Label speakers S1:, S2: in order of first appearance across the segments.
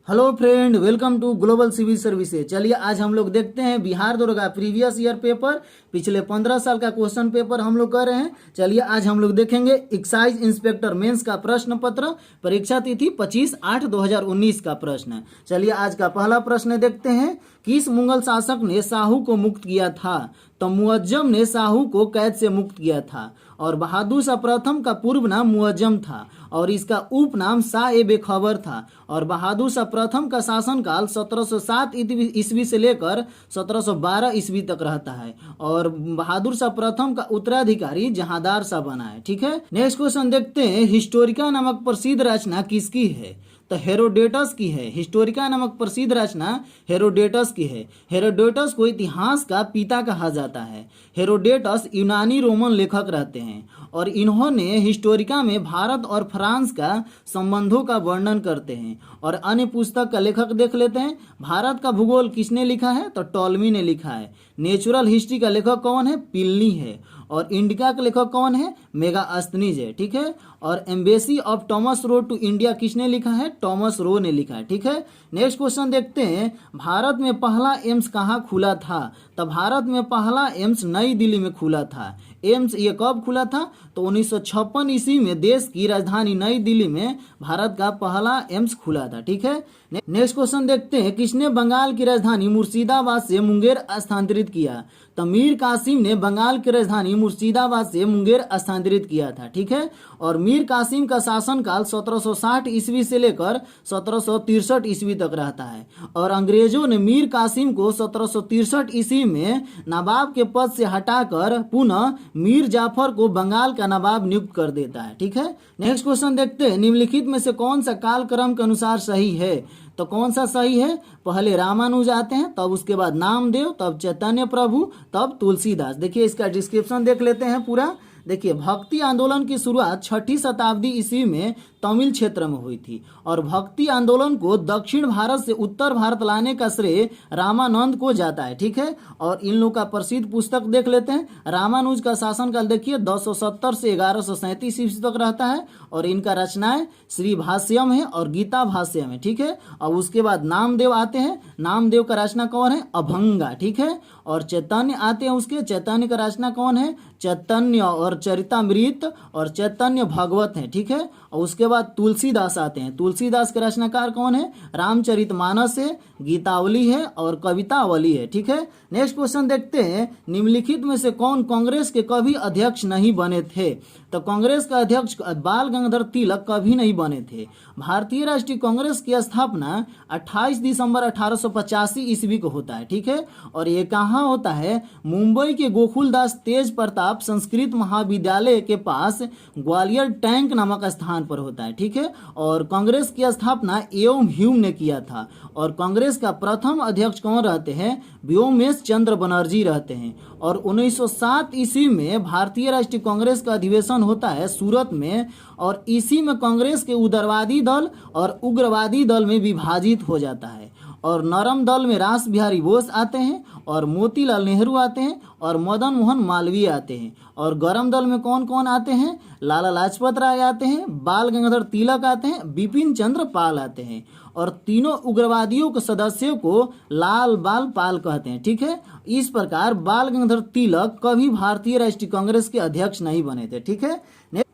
S1: Hello friend, welcome to global civil services. चलिए आज हम लोग देखते हैं बिहार दरोगा प्रीवियस ईयर पेपर, पिछले 15 साल का क्वेश्चन पेपर हम लोग कर रहे हैं। चलिए आज हम लोग देखेंगे एक्साइज इंस्पेक्टर मेंस का प्रश्न पत्र, परीक्षा तिथि 25/8/2019 का प्रश्न है। चलिए आज का पहला प्रश्न देखते हैं। किस मुगल शासक ने साहू को मुक्त किया था? तो मुअज्जम ने साहू को कैद से मुक्त किया था। और बहादुर शाह प्रथम का पूर्व नाम मुअज्जम था और इसका उपनाम शाह-ए-बेखबर था। और बहादुर शाह प्रथम का शासनकाल 1707 ईस्वी से लेकर 1712 ईस्वी तक रहता है। और बहादुर शाह प्रथम का उत्तराधिकारी जहांदार शाह बना है। ठीक है, नेक्स्ट क्वेश्चन देखते हैं। हिस्टोरिका नामक प्रसिद्ध रचना किसकी है? तो हेरोडेटस की है। हिस्टोरिका नामक प्रसिद्ध रचना हेरोडेटस की है। हेरोडेटस को इतिहास का पिता कहा जाता है। हेरोडेटस यूनानी रोमन लेखक रहते हैं और इन्होंने हिस्टोरिका में भारत और फ्रांस का संबंधों का वर्णन करते हैं। और अन्य पुस्तक का लेखक देख लेते हैं। भारत का भूगोल किसने लिखा है? तो टॉलमी ने लिखा है। नेचुरल हिस्ट्री का लेखक कौन है? पिलनी है। और इंडिका का लेखक कौन है? मेगास्थनीज है। ठीक है। और embassy of Thomas Roe to India किसने लिखा है? थॉमस रो ने लिखा है। ठीक है। नेक्स्ट क्वेश्चन देखते हैं। भारत में पहला एम्स कहाँ खुला था? तो भारत में पहला एम्स नई दिल्ली में खुला था। एम्स ये कब खुला था? तो 1956 ईस्वी में देश की राजधानी नई दिल्ली में भारत का पहला एम्स खुला था। ठीक है। नेक्स्ट क्वेश्चन देखते हैं। किसने बंगाल की राजधानी मुर्शिदाबाद से मुंगेर स्थानांतरित किया? तो मीर कासिम ने बंगाल की राजधानी मुर्शिदाबाद से मुंगेर स्थानांतरित किया था। ठीक है। और मीर कासिम का शासनकाल 1760 ईस्वी से लेकर 1763 ईस्वी तक रहता है। और अंग्रेजों ने मीर कासिम को 1763 ईस्वी में नवाब के पद से हटाकर पुनः मीर जाफर को बंगाल का नवाब नियुक्त कर देता है। ठीक है। नेक्स्ट क्वेश्चन देखते हैं। निम्नलिखित में से कौन सा कालक्रम के अनुसार सही है? तो कौन सा सही है? पहले रामानुज आते हैं, तब उसके बाद नामदेव, तब चैतन्य प्रभु, तब तुलसीदास। देखिए इसका डिस्क्रिप्शन देख लेते हैं पूरा। देखिए भक्ति आंदोलन की शुरुआत 6ठी शताब्दी ईस्वी में तमिल क्षेत्र में हुई थी। और भक्ति आंदोलन को दक्षिण भारत से उत्तर भारत लाने का श्रेय रामानंद को जाता है। ठीक है। और इन लोग का प्रसिद्ध पुस्तक देख लेते हैं। रामानुज का शासनकाल देखिए 1070 से 1137 ईस्वी तक रहता है। और इनका रचनाएं श्री भाष्यम है और गीता भाष्यम है। ठीक है। और उसके बाद नामदेव आते हैं। नामदेव का रचना कौन है? अभंगा। ठीक है। और चैतन्य आते हैं। उसके चैतन्य का रचना कौन है? चैतन्य और चरितामृत और चैतन्य भगवत है। ठीक है। और उसके बाद तुलसीदास आते हैं। तुलसीदास के रचनाकार कौन है? रामचरितमानस है, गीतावली है और कवितावली है। ठीक है। नेक्स्ट क्वेश्चन देखते हैं। निम्नलिखित में से कौन कांग्रेस के कभी अध्यक्ष नहीं बने थे? तो कांग्रेस का अध्यक्ष बाल गंगाधर तिलक कभी नहीं बने थे। भारतीय राष्ट्रीय कांग्रेस की स्थापना 28 दिसंबर 1885 ईस्वी को होता है। ठीक है। और ये कहाँ होता है? मुंबई के गोकुलदास तेज प्रताप संस्कृत महाविद्यालय के पास ग्वालियर टैंक नामक स्थान पर होता है। ठीक है। और कांग्रेस की स्थापना एवं ह्यूम ने किया था। और कांग्रेस का प्रथम अध्यक्ष कौन रहते हैं? व्योमेश चंद्र बनर्जी रहते हैं। और 1907 ईस्वी में भारतीय राष्ट्रीय कांग्रेस का अधिवेशन होता है सूरत में। और इसी में कांग्रेस के उदारवादी दल और उग्रवादी दल में विभाजित हो जाता है। और नरम दल में रास बिहारी बोस आते हैं और मोतीलाल नेहरू आते हैं और मदन मोहन मालवीय आते हैं। और गरम दल में कौन कौन आते हैं? लाला लाजपत राय आते हैं, बाल गंगाधर तिलक आते हैं, बिपिन चंद्र पाल आते हैं। और तीनों उग्रवादियों के सदस्यों को लाल बाल पाल कहते हैं। ठीक है। इस प्रकार बाल गंगाधर तिलक कभी भारतीय राष्ट्रीय कांग्रेस के अध्यक्ष नहीं बने थे। ठीक है।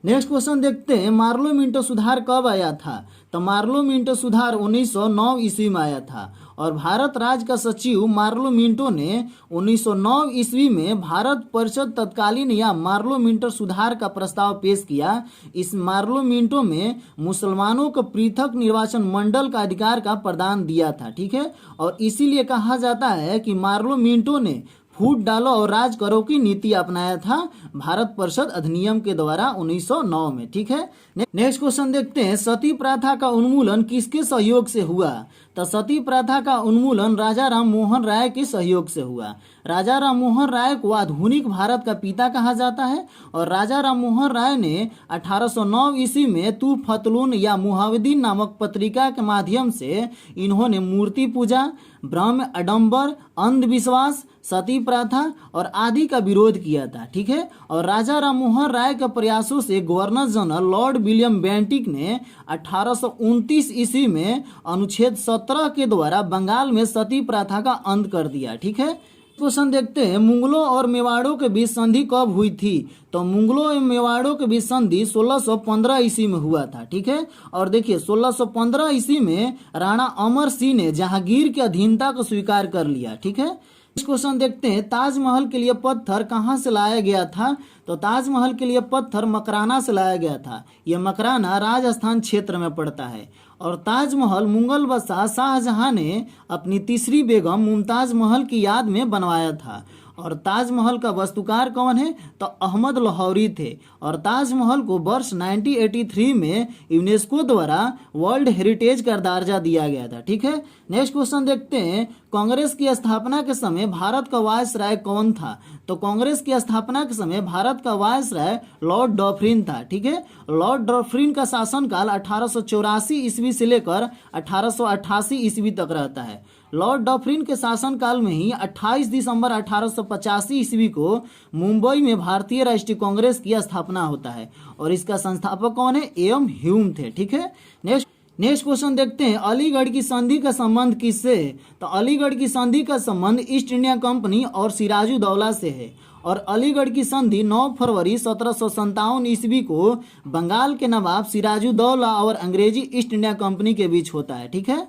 S1: नेक्स्ट क्वेश्चन देखते हैं। मार्लो मिंटो सुधार कब आया था? तो मार्लो मिंटो सुधार 1909 ईस्वी में आया था। और भारत राज्य का सचिव मार्लो मिंटो ने 1909 ईस्वी में भारत परिषद तत्कालीन या मार्लो मिंटो सुधार का प्रस्ताव पेश किया। इस मार्लो मिंटो में मुसलमानों को पृथक निर्वाचन मंडल का अधिकार का प्रदान दिया था। ठीक है। और इसीलिए कहा जाता है कि मार्लो मिंटो ने फूट डालो और राज करो की नीति अपनाया था भारत परिषद अधिनियम के द्वारा 1909 में। ठीक है। नेक्स्ट क्वेश्चन देखते हैं। सती प्रथा का उन्मूलन किसके सहयोग से हुआ? तो सती प्रथा का उन्मूलन राजा राम मोहन राय के सहयोग से हुआ। राजा राममोहन राय को आधुनिक भारत का पिता कहा जाता है और राजा राममोहन राय ने 1809 ईस्वी में तू फतलून या मुहावदीन नामक पत्रिका के माध्यम से इन्होंने मूर्ति पूजा, ब्रह्म आडंबर, अंधविश्वास, सती प्रथा और आदि का विरोध किया था। ठीक है, और राजा राममोहन राय के प्रयासों से governor general Lord William Bentinck ने 1829 ईस्वी में अनुच्छेद 17 के द्वारा बंगाल में सती प्रथा का अंत कर दिया। ठीक है, क्वेश्चन देखते हैं, मुगलों और मेवाड़ों के बीच संधि कब हुई थी? तो मुगलों और मेवाड़ों के बीच संधि 1615 ईस्वी में हुआ था। ठीक है, और देखिए 1615 ईस्वी में राणा अमर सिंह ने जहांगीर की अधीनता को स्वीकार कर लिया। ठीक है, इस क्वेश्चन देखते हैं, ताजमहल के लिए पत्थर कहाँ से लाया गया था? तो ताजमहल के लिए पत्थर मकराना से लाया गया था। यह मकराना राजस्थान क्षेत्र में पड़ता है और ताजमहल मुगल बादशाह शाहजहां ने अपनी तीसरी बेगम मुमताज महल की याद में बनवाया था। और ताजमहल का वास्तुकार कौन है? तो अहमद लाहौरी थे और ताजमहल को वर्ष 1983 में यूनेस्को द्वारा वर्ल्ड हेरिटेज का दर्जा दिया गया था। ठीक है, नेक्स्ट क्वेश्चन देखते हैं, कांग्रेस की स्थापना के समय भारत का वायसराय कौन था? तो कांग्रेस की स्थापना के समय भारत का वायसराय लॉर्ड डॉफ्रिन था। ठीक है, लॉर्ड डॉफ्रिन का शासनकाल 1884 ईस्वी से लेकर 1888 ईस्वी तक रहता है। लॉर्ड डॉफ्रिन के शासनकाल में ही 28 दिसंबर 1885 ईस्वी को मुंबई में भारतीय राष्ट्रीय कांग्रेस की स्थापना होता है और इसका संस्थापक कौन है? एम ह्यूम थे। ठीक है, नेक्स्ट क्वेश्चन देखते हैं, अलीगढ़ की संधि का संबंध किससे है? तो अलीगढ़ की संधि का संबंध ईस्ट इंडिया कंपनी और सिराजुद्दौला से है और अलीगढ़ की संधि 9 फरवरी 1757 ईस्वी को बंगाल के नवाब सिराजुद्दौला और अंग्रेजी ईस्ट इंडिया कंपनी के बीच होता है। ठीक है,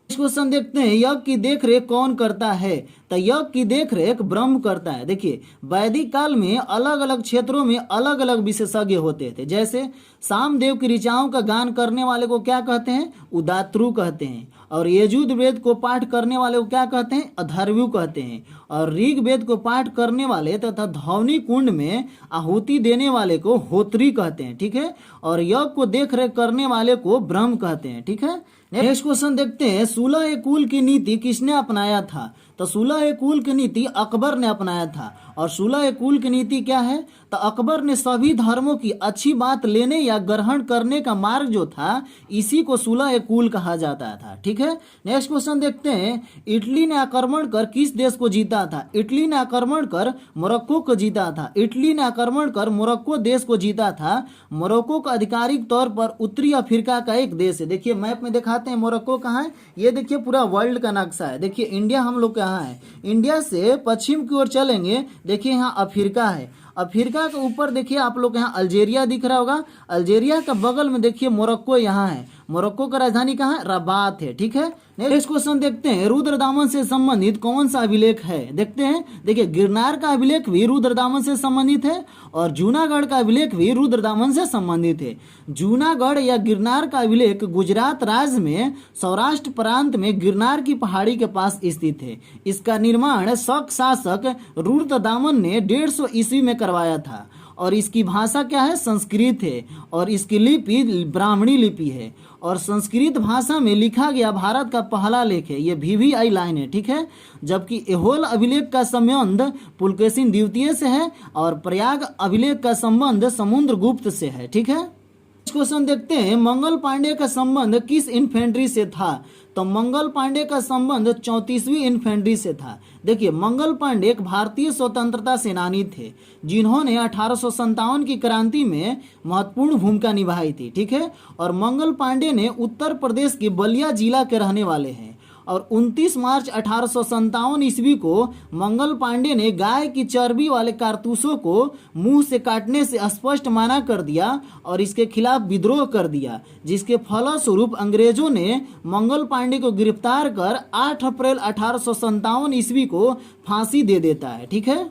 S1: क्वेश्चन देखते हैं, यज्ञ की देखरेख कौन करता है? तो यज्ञ की देखरेख ब्रह्म करता है। देखिए, वैदिक काल में अलग अलग क्षेत्रों में अलग अलग विशेषज्ञ होते थे। जैसे सामदेव की ऋचाओं का गान करने वाले को क्या कहते हैं? उदात्रु कहते हैं। और यजुर्वेद वेद को पाठ करने वाले को क्या कहते हैं? अथर्वयु कहते हैं। और ऋग वेद को पाठ करने वाले तथा धौनी कुंड में आहुति देने वाले को होत्री कहते हैं। ठीक है, और यज्ञ को देखरेख करने वाले को ब्रह्म कहते हैं। ठीक है, नेक्स्ट क्वेश्चन देखते हैं, सुलह कुल की नीति किसने अपनाया था? तो सुलह कुल की नीति अकबर ने अपनाया था। और सुलह कुल की नीति क्या है? तो अकबर ने सभी धर्मों की अच्छी बात लेने या ग्रहण करने का मार्ग जो था, इसी को सुलह कुल कहा जाता था। ठीक है, नेक्स्ट क्वेश्चन देखते हैं, इटली ने आक्रमण कर किस देश को जीता था? इटली ने आक्रमण कर मोरक्को को जीता था। इटली ने आक्रमण कर मोरक्को देश को जीता था। मोरक्को का आधिकारिक तौर पर उत्तरी अफ्रीका का एक देश है। देखिए मैप में दिखाते हैं मोरक्को कहाँ है। ये देखिए पूरा वर्ल्ड का नक्शा है। देखिए इंडिया हम लोग कहाँ है, इंडिया से पश्चिम की ओर चलेंगे, देखिए यहाँ अफ्रीका है। अफ्रीका के ऊपर देखिए आप लोग यहाँ अल्जेरिया दिख रहा होगा। अल्जेरिया का बगल में देखिए मोरक्को यहाँ है। मोरक्को का राजधानी कहाँ है? रबात है। ठीक है, नेक्स्ट क्वेश्चन देखते हैं, रुद्रदामन से संबंधित कौन सा अभिलेख है? देखते हैं, देखिए गिरनार का अभिलेख भी रुद्रदामन से संबंधित है और जूनागढ़ का अभिलेख भी रुद्रदामन से संबंधित है। जूनागढ़ या गिरनार का अभिलेख गुजरात राज्य में सौराष्ट्र प्रांत में गिरनार की पहाड़ी के पास स्थित है। इसका निर्माण शक शासक रुद्रदामन ने 150 ईस्वी में करवाया था और इसकी भाषा क्या है? संस्कृत है और इसकी लिपि ब्राह्मणी लिपि है और संस्कृत भाषा में लिखा गया भारत का पहला लेख है। ये VVI लाइन है। ठीक है, जबकि एहोल अभिलेख का संबंध पुलकेशिन द्वितीय से है और प्रयाग अभिलेख का संबंध समुद्रगुप्त से है। ठीक है, क्वेश्चन देखते हैं, मंगल पांडे का संबंध किस इन्फेंट्री से था? तो मंगल पांडे का संबंध 34वीं इन्फेंट्री से था। देखिए मंगल पांडे एक भारतीय स्वतंत्रता सेनानी थे जिन्होंने 1857 की क्रांति में महत्वपूर्ण भूमिका निभाई थी। ठीक है, और मंगल पांडे ने उत्तर प्रदेश के बलिया जिला के रहने वाले हैं और 29 मार्च 1857 ईस्वी को मंगल पांडे ने गाय की चर्बी वाले कारतूसों को मुंह से काटने से स्पष्ट मना कर दिया और इसके खिलाफ विद्रोह कर दिया, जिसके फलस्वरूप अंग्रेजों ने मंगल पांडे को गिरफ्तार कर 8 अप्रैल 1857 ईस्वी को फांसी दे देता है। ठीक है,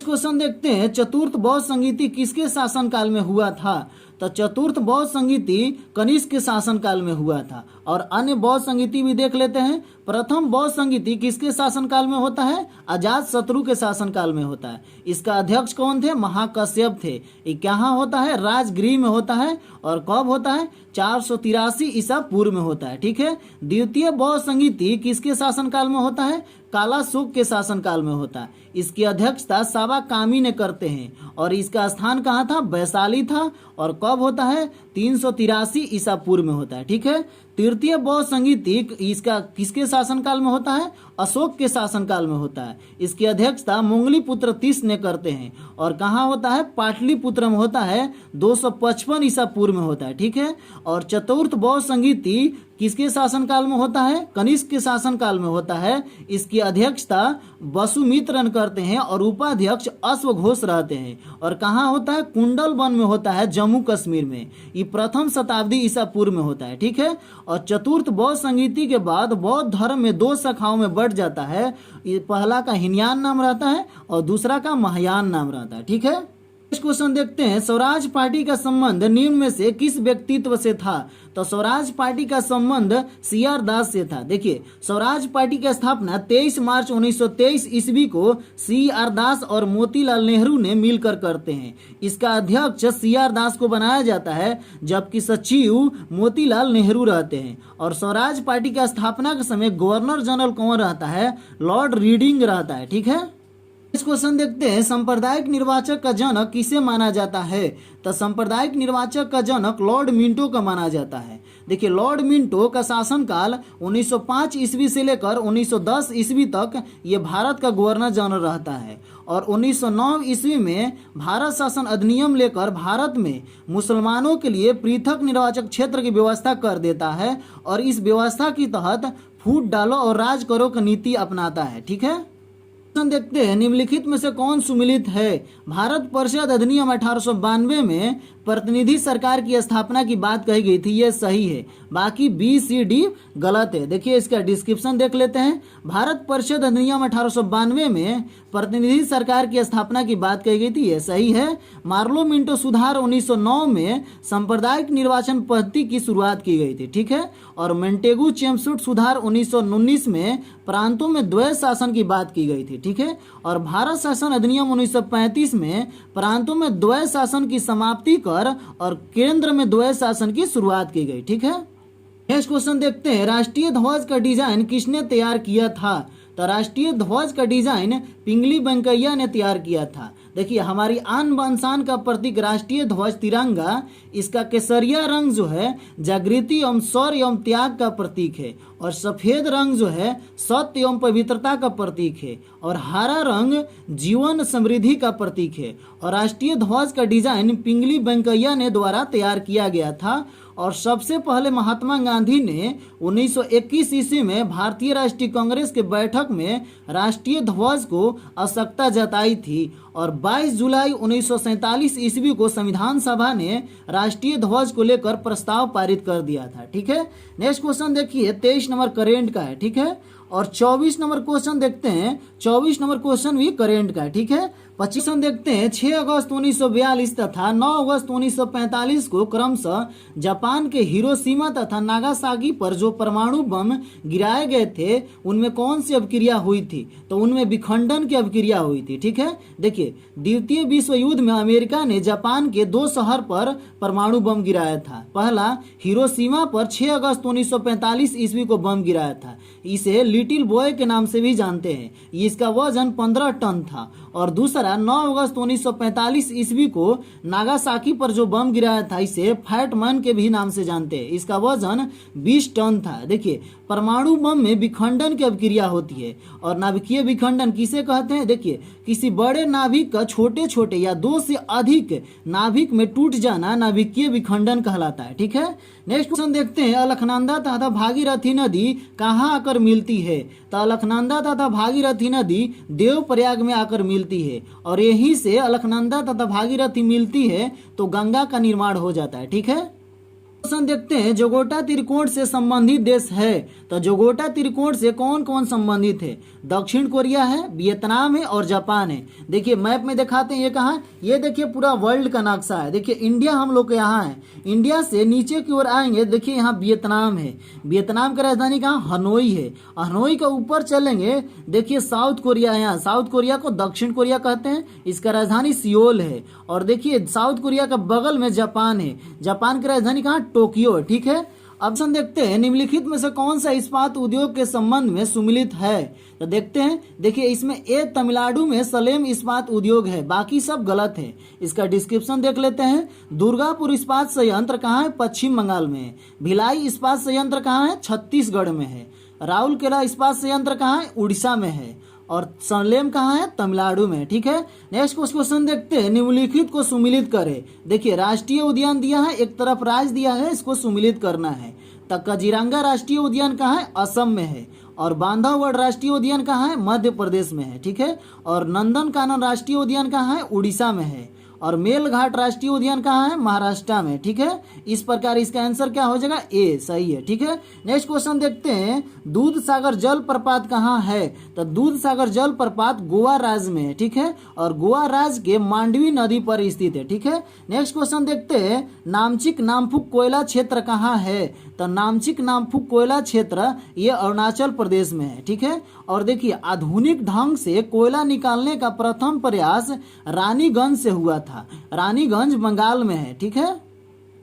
S1: क्वेश्चन देखते हैं, चतुर्थ बौद्ध संगीति किसके शासनकाल में हुआ था? तो चतुर्थ बौद्ध संगीति कनिष्क के शासनकाल में हुआ था। और अन्य बौद्ध संगीति भी देख लेते हैं। प्रथम बौद्ध संगीति किसके शासनकाल में होता है? अजात शत्रु के शासनकाल में होता है। इसका अध्यक्ष कौन थे? महाकश्यप थे। ये कहाँ होता है? राजगृह में होता है। और कब होता है? 483 ईसा पूर्व में होता है। ठीक है। द्वितीय बौद्ध संगीति किसके शासनकाल में होता है? कालाशोक के शासनकाल में होता है। इसकी अध्यक्षता साबा कामी ने करते हैं। और इसका स्थान कहाँ था? वैशाली था। और कब होता है? 383 ईसा पूर्व में होता है। ठीक है। तृतीय बौद्ध संगीति इसका किसके शासनकाल में होता है? अशोक के शासनकाल में होता है। इसकी अध्यक्षता मोंगलीपुत्र तीस ने करते हैं। और कहाँ होता है? पाटलिपुत्र में होता है। 255 ईसा पूर्व में होता है। ठीक है। और चतुर्थ बौद्ध संगीति किसके शासनकाल में होता है? कनिष्क के शासनकाल में होता है। इसकी अध्यक्षता वसुमित्र करते हैं और उपाध्यक्ष अश्वघोष रहते हैं। और कहाँ होता है? कुंडल वन में होता है, जम्मू कश्मीर में। ये प्रथम शताब्दी ईसा पूर्व में होता है। ठीक है। और चतुर्थ बौद्ध संगीति के बाद बौद्ध धर्म में दो शाखाओं में बढ़ जाता है। ये पहला का हिनयान नाम रहता है और दूसरा का महायान नाम रहता है। ठीक है। क्वेश्चन देखते हैं, स्वराज पार्टी का संबंध निम्न में से किस व्यक्तित्व से था? तो स्वराज पार्टी का संबंध सी.आर. दास से था। देखिए, स्वराज पार्टी की स्थापना 23 मार्च 1923 ईस्वी को सी.आर. दास और मोतीलाल नेहरू ने मिलकर करते हैं। इसका अध्यक्ष सी.आर. दास को बनाया जाता है, जबकि सचिव मोतीलाल नेहरू रहते हैं। और स्वराज पार्टी की स्थापना के समय गवर्नर जनरल कौन रहता है? लॉर्ड रीडिंग रहता है। ठीक है। इस क्वेश्चन देखते हैं, सांप्रदायिक निर्वाचक का जनक किसे माना जाता है? तो सांप्रदायिक निर्वाचक का जनक लॉर्ड मिंटो का माना जाता है। देखिए, लॉर्ड मिंटो का शासनकाल 1905 ईस्वी से लेकर 1910 ईस्वी तक ये भारत का गवर्नर जनरल रहता है। और 1909 ईस्वी में भारत शासन अधिनियम लेकर भारत में मुसलमानों के लिए पृथक निर्वाचक क्षेत्र की व्यवस्था कर देता है। और इस व्यवस्था के तहत फूट डालो और राज करो की नीति अपनाता है। ठीक है। देखते हैं, निम्नलिखित में से कौन सुमिलित है? भारत परिषद अधिनियम 1892 में प्रतिनिधि सरकार की स्थापना की बात कही गई थी, यह सही है। बाकी बी सी डी गलत है। देखिए, इसका डिस्क्रिप्शन देख लेते हैं। भारत परिषद अधिनियम 1892 में प्रतिनिधि सरकार की स्थापना की बात कही गई थी, यह सही है। मार्लो मिंटो सुधार 1909 में सांप्रदायिक निर्वाचन पद्धति की शुरुआत की गई थी। ठीक है। और मेंटेगू चेमसुट सुधार 1919 में प्रांतों में द्वैध शासन की बात की गई थी। ठीक है। और भारत शासन अधिनियम 1935 में प्रांतों में द्वैध शासन की समाप्ति कर और केंद्र में द्वैध शासन की शुरुआत की गई। ठीक है। नेक्स्ट क्वेश्चन देखते हैं, राष्ट्रीय ध्वज का डिजाइन किसने तैयार किया था? तो राष्ट्रीय ध्वज का डिजाइन पिंगली वेंकैया ने तैयार किया था। देखिए, हमारी आन बान शान का प्रतीक राष्ट्रीय ध्वज तिरंगा, इसका केसरिया रंग जो है जागृति एवं शौर्य एवं त्याग का प्रतीक है। और सफेद रंग जो है सत्य एवं पवित्रता का प्रतीक है। और हरा रंग जीवन समृद्धि का प्रतीक है। और राष्ट्रीय ध्वज का डिजाइन पिंगली वेंकैया ने द्वारा तैयार किया गया था। और सबसे पहले महात्मा गांधी ने 1921 ईस्वी में भारतीय राष्ट्रीय कांग्रेस के बैठक में राष्ट्रीय ध्वज को आवश्यकता जताई थी। और 22 जुलाई 1947 ईस्वी को संविधान सभा ने राष्ट्रीय ध्वज को लेकर प्रस्ताव पारित कर दिया था। ठीक है। नेक्स्ट क्वेश्चन देखिए, 23 नंबर करेंट का है। ठीक है। और 24 नंबर क्वेश्चन देखते हैं, 24 नंबर क्वेश्चन भी करेंट का है। ठीक है। 25 देखते हैं, 6 अगस्त 1942 तथा 9 अगस्त 1945 को क्रमशः जापान के हिरोशिमा तथा नागासाकी पर जो परमाणु बम गिराए गए थे, उनमें कौन सी अभिक्रिया हुई थी? तो उनमें विखंडन की अभिक्रिया हुई थी। ठीक है। देखिए, द्वितीय विश्व युद्ध में अमेरिका ने जापान के 2 शहर पर परमाणु बम गिराया था। पहला हिरोशिमा पर 6 अगस्त 1945 ईस्वी को बम गिराया था। इसे लिटिल बॉय के नाम से भी जानते हैं। इसका वजन 15 टन था। और दूसरा 9 अगस्त 1945 ईस्वी को नागासाकी पर जो बम गिराया था, इसे फैट मैन के भी नाम से जानते हैं। इसका वजन 20 टन था। देखिए, परमाणु बम में विखंडन की अभिक्रिया होती है। और नाभिकीय विखंडन किसे कहते हैं? देखिए, किसी बड़े नाभिक का छोटे छोटे या 2 से अधिक नाभिक में टूट जाना नाभिकीय विखंडन कहलाता है। ठीक है। नेक्स्ट क्वेश्चन देखते हैं, अलकनंदा तथा भागीरथी नदी कहाँ आकर मिलती है? तो अलकनंदा तथा भागीरथी नदी देवप्रयाग में आकर मिलती है। और यहीं से अलकनंदा तथा भागीरथी मिलती है तो गंगा का निर्माण हो जाता है। ठीक है। क्वेश्चन देखते हैं, जोगोटा त्रिकोण से संबंधित देश है। तो जोगोटा त्रिकोण से कौन कौन संबंधित है? दक्षिण कोरिया है, वियतनाम है और जापान है। देखिए मैप में दिखाते हैं ये कहाँ है। ये देखिए पूरा वर्ल्ड का नक्शा है। देखिए इंडिया हम लोग के यहाँ है। इंडिया से नीचे की ओर आएंगे, देखिए यहाँ वियतनाम है। वियतनाम का राजधानी कहाँ? हनोई है। हनोई का ऊपर चलेंगे, देखिए साउथ कोरिया है। यहाँ साउथ कोरिया को दक्षिण कोरिया कहते हैं। इसका राजधानी सियोल है। और देखिए साउथ कोरिया का बगल में जापान है। जापान की राजधानी कहाँ? टोक्यो है। ठीक है, ऑप्शन देखते हैं, निम्नलिखित में से कौन सा इस्पात उद्योग के संबंध में सुमिलित है? तो देखते हैं, देखिए इसमें ए तमिलनाडु में सलेम इस्पात उद्योग है, बाकी सब गलत है। इसका डिस्क्रिप्शन देख लेते हैं। दुर्गापुर इस्पात संयंत्र कहाँ है? पश्चिम बंगाल में है। भिलाई इस्पात संयंत्र कहाँ है? छत्तीसगढ़ में है। राउरकेला इस्पात संयंत्र कहाँ है? उड़ीसा में है। और सलेम कहाँ है? तमिलनाडु में। ठीक है, नेक्स्ट क्वेश्चन देखते हैं, निम्नलिखित को सुमिलित करें। देखिए राष्ट्रीय उद्यान दिया है, एक तरफ राज्य दिया है, इसको सुमिलित करना है। तो काजीरंगा राष्ट्रीय उद्यान कहाँ है? असम में है। और बांधवगढ़ राष्ट्रीय उद्यान कहाँ है? मध्य प्रदेश में है। ठीक है, और नंदनकानन राष्ट्रीय उद्यान कहाँ है? उड़ीसा में है। और मेलघाट राष्ट्रीय उद्यान कहाँ है? महाराष्ट्र में। ठीक है, इस प्रकार इसका आंसर क्या हो जाएगा? ए सही है। ठीक है, नेक्स्ट क्वेश्चन देखते हैं, दूध सागर जल प्रपात कहाँ है? तो दूध सागर जल प्रपात गोवा राज्य में है। ठीक है, और गोवा राज्य के मांडवी नदी पर स्थित है। ठीक है, नेक्स्ट क्वेश्चन देखते हैं, नामचिक नामफुक कोयला क्षेत्र कहाँ है? तो नामचिक नामफुक कोयला क्षेत्र ये अरुणाचल प्रदेश में है। ठीक है, और देखिए आधुनिक ढंग से कोयला निकालने का प्रथम प्रयास रानीगंज से हुआ था। रानीगंज बंगाल में है। ठीक है,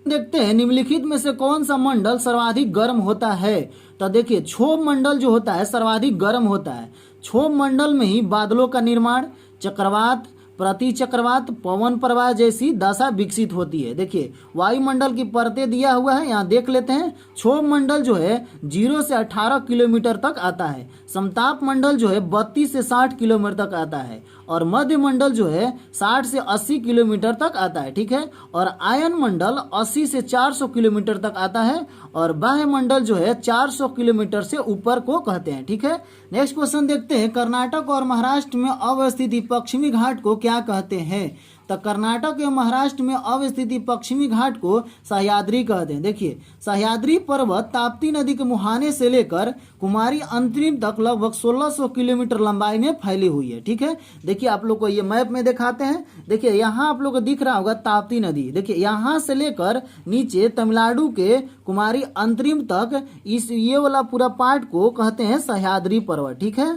S1: देखते हैं, निम्नलिखित में से कौन सा मंडल सर्वाधिक गर्म होता है? तो देखिए क्षोभ मंडल जो होता है सर्वाधिक गर्म होता है। क्षोभ मंडल में ही बादलों का निर्माण, चक्रवात, प्रति चक्रवात, पवन प्रवाह जैसी दशा विकसित होती है। देखिए वायुमंडल की परतें दिया हुआ है, यहाँ देख लेते हैं। क्षोभ मंडल जो है 0 से 18 किलोमीटर तक आता है। समताप मंडल जो है 32 से 60 किलोमीटर तक आता है। और मध्य मंडल जो है 60 से 80 किलोमीटर तक आता है। ठीक है, और आयन मंडल 80 से 400 किलोमीटर तक आता है। और बाह्य मंडल जो है 400 किलोमीटर से ऊपर को कहते हैं। ठीक है, नेक्स्ट क्वेश्चन देखते हैं, कर्नाटक और महाराष्ट्र में अवस्थित पश्चिमी घाट को क्या कहते हैं? तो कर्नाटक एवं महाराष्ट्र में अवस्थित पश्चिमी घाट को सह्याद्री कहते हैं। देखिए सह्याद्री पर्वत ताप्ती नदी के मुहाने से लेकर कुमारी अंतरिम तक लगभग 1600 किलोमीटर लंबाई में फैली हुई है। ठीक है, देखिए आप लोग को ये मैप में दिखाते हैं। देखिए यहाँ आप लोग को दिख रहा होगा ताप्ती नदी। देखिए यहाँ से लेकर नीचे तमिलनाडु के कुमारी अंतरिम तक इस ये वाला पूरा पार्ट को कहते हैं सह्याद्री पर्वत। ठीक है,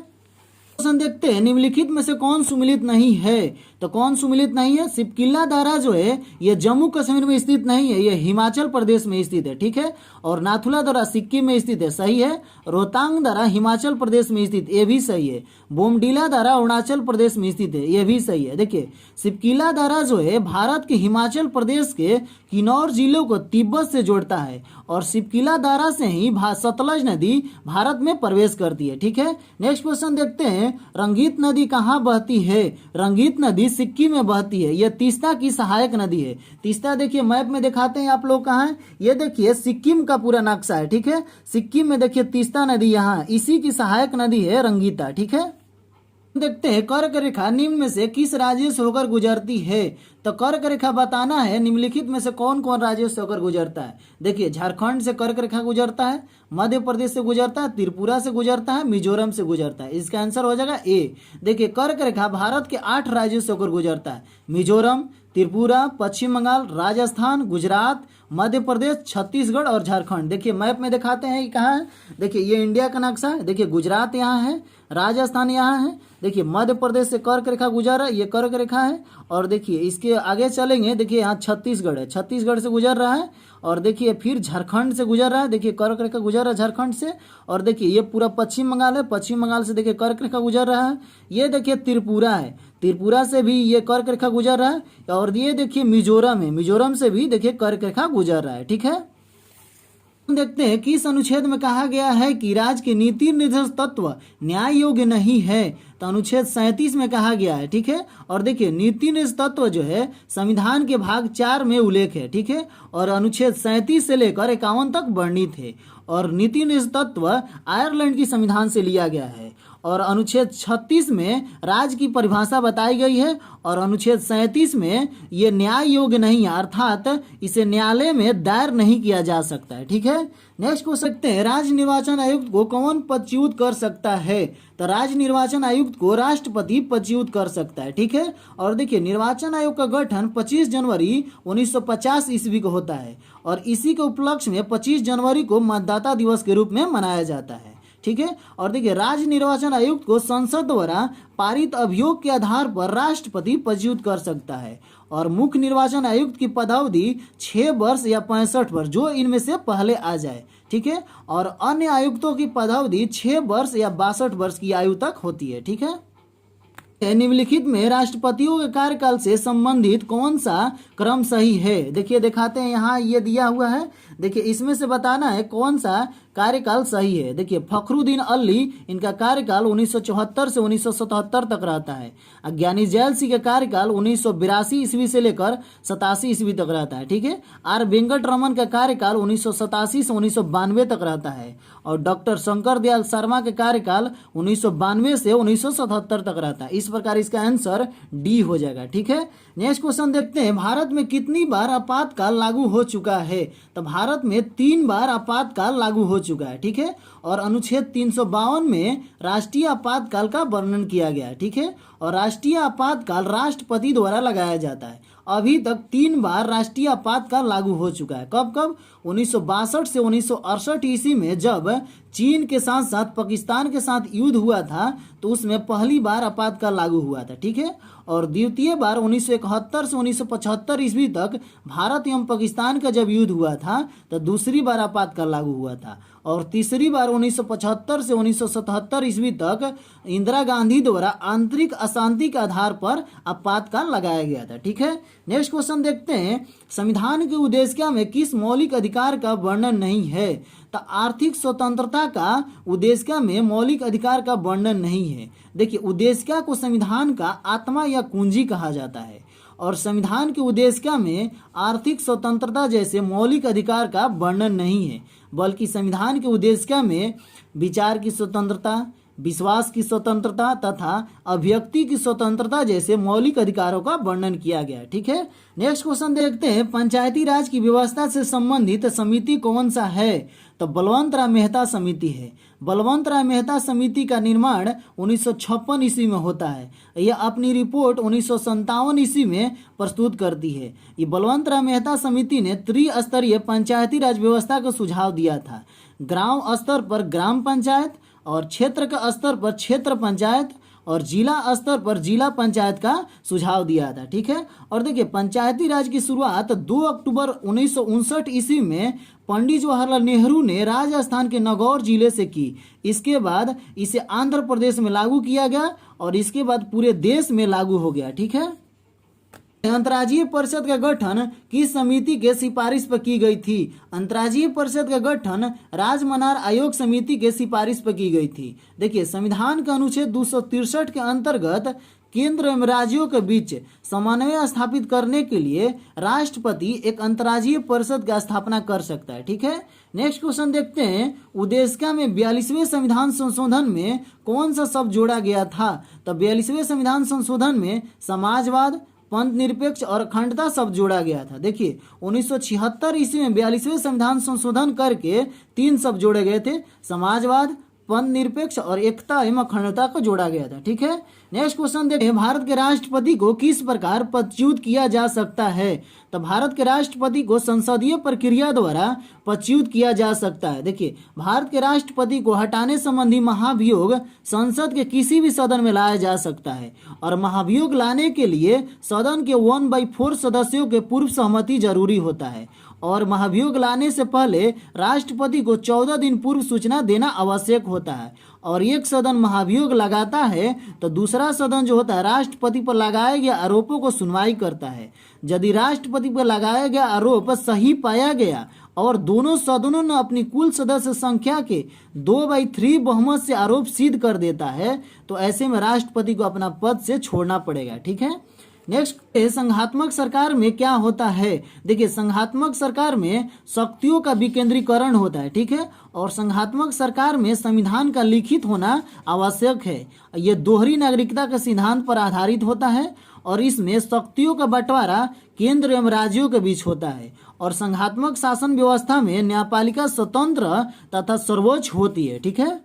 S1: क्वेश्चन देखते हैं, निम्नलिखित में से कौन सुमिलित नहीं है? तो कौन सुमिलित नहीं है? सिपकिल्ला दारा जो है ये जम्मू कश्मीर में स्थित नहीं है, ये हिमाचल प्रदेश में स्थित है। ठीक है, और नाथुला दारा सिक्किम में स्थित है, सही है। रोहतांग दारा हिमाचल प्रदेश में स्थित, ये भी सही है। बोमडीला दारा अरुणाचल प्रदेश में स्थित है, ये भी सही है। देखिए सिपकिल्ला दारा जो है भारत के हिमाचल प्रदेश के किन्नौर जिलों को तिब्बत से जोड़ता है। और सिपकिल्ला दारा से ही सतलज नदी भारत में प्रवेश करती है। ठीक है, नेक्स्ट क्वेश्चन देखते हैं, रंगीत नदी कहाँ बहती है? रंगीत नदी सिक्किम में बहती है। यह तीस्ता की सहायक नदी है। तीस्ता देखिए मैप में दिखाते हैं आप लोग कहाँ है। ये देखिए सिक्किम का पूरा नक्शा है। ठीक है, सिक्किम में देखिए तीस्ता नदी यहाँ, इसी की सहायक नदी है रंगीता। ठीक है, देखते हैं, कर्क रेखा निम्न में से किस राज्य से होकर गुजरती है? तो कर्क रेखा बताना है, निम्नलिखित में से कौन कौन राज्यों से होकर गुजरता है? देखिए झारखंड से कर्क रेखा गुजरता है, मध्य प्रदेश से गुजरता है, त्रिपुरा से गुजरता है, मिजोरम से गुजरता है। इसका आंसर हो जाएगा ए। देखिए कर्क रेखा भारत के 8 राज्यों से होकर गुजरता है, मिजोरम, त्रिपुरा, पश्चिम बंगाल, राजस्थान, गुजरात, मध्य प्रदेश, छत्तीसगढ़ और झारखंड। देखिए मैप में दिखाते हैं कि कहाँ है। देखिए ये इंडिया का नक्शा है। देखिए गुजरात यहाँ है, राजस्थान यहाँ है। देखिए मध्य प्रदेश से कर्क रेखा गुजर रहा है, ये कर्क रेखा है। और देखिए इसके आगे चलेंगे, देखिए यहाँ छत्तीसगढ़ है, छत्तीसगढ़ से गुजर रहा है। और देखिए फिर झारखंड से गुजर रहा है, देखिए कर्क रेखा गुजर रहा है झारखंड से। और देखिए ये पूरा पश्चिम बंगाल है, पश्चिम बंगाल से देखिए कर्क रेखा गुजर रहा है। ये देखिए त्रिपुरा है, त्रिपुरा से भी ये कर्क रेखा गुजर रहा है। और ये देखिए मिजोरम है, मिजोरम से भी देखिए कर्क रेखा गुजर रहा है। ठीक है, देखते हैं किस अनुच्छेद में कहा गया है कि राज्य के नीति निर्देश तत्व न्याय योग्य नहीं है? तो अनुच्छेद 37 में कहा गया है। ठीक है, और देखिए नीति निर्देश तत्व जो है संविधान के भाग 4 में उल्लेख है। ठीक है, और अनुच्छेद 37 से लेकर 51 तक वर्णित है। और नीति निर्देश तत्व आयरलैंड की संविधान से लिया गया है। और अनुच्छेद 36 में राज्य की परिभाषा बताई गई है और अनुच्छेद 37 में ये न्याय योग्य नहीं है, अर्थात इसे न्यायालय में दायर नहीं किया जा सकता है। ठीक है, नेक्स्ट क्वेश्चन देखते हैं, राज्य निर्वाचन आयुक्त को कौन पदच्युत कर सकता है? तो राज्य निर्वाचन आयुक्त को राष्ट्रपति पदच्युत कर सकता है। ठीक है, और देखिए निर्वाचन आयोग का गठन 25 जनवरी 1950 ईस्वी को होता है और इसी के उपलक्ष्य में 25 जनवरी को मतदाता दिवस के रूप में मनाया जाता है। ठीक है, और देखिए राज्य निर्वाचन आयुक्त को संसद द्वारा पारित अभियोग के आधार पर राष्ट्रपति पदच्युत कर सकता है और मुख्य निर्वाचन आयुक्त की पदावधि 6 वर्ष या 65 वर्ष, जो इनमें से पहले आ जाए। ठीक है, और अन्य आयुक्तों की पदावधि 6 वर्ष या 62 वर्ष की आयु तक होती है। ठीक है, निम्नलिखित में राष्ट्रपतियों के कार्यकाल से संबंधित कौन सा क्रम सही है? देखिए दिखाते हैं, यहाँ ये दिया हुआ है, देखिए इसमें से बताना है कौन सा कार्यकाल सही है। देखिए फखरुद्दीन अली, इनका कार्यकाल 1974 से 1977 तक रहता है। ज्ञानी जैल सिंह का कार्यकाल 1982 ईस्वी से लेकर 87 ईस्वी तक रहता है। ठीक है, आर वेंकट रमन का कार्यकाल 1987 से 1992 तक रहता है और डॉक्टर शंकर दयाल शर्मा के कार्यकाल 1992 से 1977 तक रहता है। इस प्रकार इसका आंसर डी हो जाएगा। ठीक है, नेक्स्ट क्वेश्चन देखते हैं, भारत में कितनी बार आपातकाल लागू हो चुका है? तो भारत में 3 बार आपातकाल लागू हो चुका है। ठीक है, और अनुच्छेद 352 में राष्ट्रीय आपातकाल का वर्णन किया गया है। ठीक है, और राष्ट्रीय आपातकाल राष्ट्रपति द्वारा लगाया जाता है। अभी तक 3 बार राष्ट्रीय आपातकाल लागू हो चुका है। कब कब? 1962 से 1968 ईस्वी में जब चीन के साथ साथ पाकिस्तान के साथ युद्ध हुआ था तो उसमें पहली बार आपातकाल लागू हुआ था। ठीक है, और द्वितीय बार 1971 से 1975 ईस्वी तक भारत एवं पाकिस्तान का जब युद्ध हुआ था तो दूसरी बार आपातकाल लागू हुआ था और तीसरी बार 1975 से 1977 ईस्वी तक इंदिरा गांधी द्वारा आंतरिक अशांति के आधार पर आपातकाल लगाया गया था। ठीक है, नेक्स्ट क्वेश्चन देखते हैं, संविधान के उद्देश्य में किस मौलिक अधिकार का वर्णन नहीं है? तो आर्थिक स्वतंत्रता का उद्देश्य में मौलिक अधिकार का वर्णन नहीं है। देखिए उद्देश्य को संविधान का आत्मा या कुंजी कहा जाता है और संविधान के उद्देश्य में आर्थिक स्वतंत्रता जैसे मौलिक अधिकार का वर्णन नहीं है, बल्कि संविधान के उद्देश्य में विचार की स्वतंत्रता, विश्वास की स्वतंत्रता तथा अभिव्यक्ति की स्वतंत्रता जैसे मौलिक अधिकारों का वर्णन किया गया है। ठीक है, नेक्स्ट क्वेश्चन देखते हैं, पंचायती राज की व्यवस्था से संबंधित समिति कौन सा है? तो बलवंत राय मेहता समिति है। बलवंत राय मेहता समिति का निर्माण 1956 ईस्वी में होता है। यह अपनी रिपोर्ट 1957 ईस्वी में प्रस्तुत करती है। ये बलवंत राय मेहता समिति ने त्रिस्तरीय पंचायती राज व्यवस्था का सुझाव दिया था। ग्राम स्तर पर ग्राम पंचायत और क्षेत्र का स्तर पर क्षेत्र पंचायत और जिला स्तर पर जिला पंचायत का सुझाव दिया था। ठीक है, और देखिए पंचायती राज की शुरुआत 2 अक्टूबर 1959 ईस्वी में पंडित जवाहरलाल नेहरू ने राजस्थान के नागौर जिले से की। इसके बाद इसे आंध्र प्रदेश में लागू किया गया और इसके बाद पूरे देश में लागू हो गया। ठीक है, अंतर्राज्यीय परिषद का गठन किस समिति के सिफारिश पर की गई थी? अंतर्राज्यीय परिषद का गठन राजमनार आयोग समिति के सिफारिश पर की गई थी। देखिए संविधान के अनुच्छेद 263 के अंतर्गत केंद्र एवं राज्यों के बीच समन्वय स्थापित करने के लिए राष्ट्रपति एक अंतर्राज्यीय परिषद की स्थापना कर सकता है। ठीक है, नेक्स्ट क्वेश्चन देखते हैं, उद्देश्य में 42वें संविधान संशोधन में कौन सा शब्द जोड़ा गया था? तो 42वें संविधान संशोधन में समाजवाद, पंथ निरपेक्ष और अखंडता शब्द जोड़ा गया था। देखिए 1976 ईस्वी में 42वें संविधान संशोधन करके 3 शब्द जोड़े गए थे, समाजवाद, पंथ निरपेक्ष और एकता एवं अखंडता को जोड़ा गया था। ठीक है, नेक्स्ट क्वेश्चन देखें, भारत के राष्ट्रपति को किस प्रकार पदच्युत किया जा सकता है? तो भारत के राष्ट्रपति को संसदीय प्रक्रिया द्वारा पदच्युत किया जा सकता है। देखिए भारत के राष्ट्रपति को हटाने संबंधी महाभियोग संसद के किसी भी सदन में लाया जा सकता है और महाभियोग लाने के लिए सदन के 1/4 सदस्यों के पूर्व सहमति जरूरी होता है और महाभियोग लाने से पहले राष्ट्रपति को 14 दिन पूर्व सूचना देना आवश्यक होता है और एक सदन महाभियोग लगाता है तो दूसरा सदन जो होता है राष्ट्रपति पर लगाए गए आरोपों को सुनवाई करता है। यदि राष्ट्रपति पर लगाया गया आरोप सही पाया गया और दोनों सदनों ने अपनी कुल सदस्य संख्या के 2/3 बहुमत से आरोप सिद्ध कर देता है तो ऐसे में राष्ट्रपति को अपना पद से छोड़ना पड़ेगा। ठीक है, नेक्स्ट, संघात्मक सरकार में क्या होता है? देखिए, संघात्मक सरकार में शक्तियों का विकेंद्रीकरण होता है, ठीक है। और संघात्मक सरकार में संविधान का लिखित होना आवश्यक है। ये दोहरी नागरिकता के सिद्धांत पर आधारित होता है और इसमें शक्तियों का बंटवारा केंद्र एवं राज्यों के बीच होता है। और संघात्मक शासन व्यवस्था में न्यायपालिका स्वतंत्र तथा सर्वोच्च होती है, ठीक है।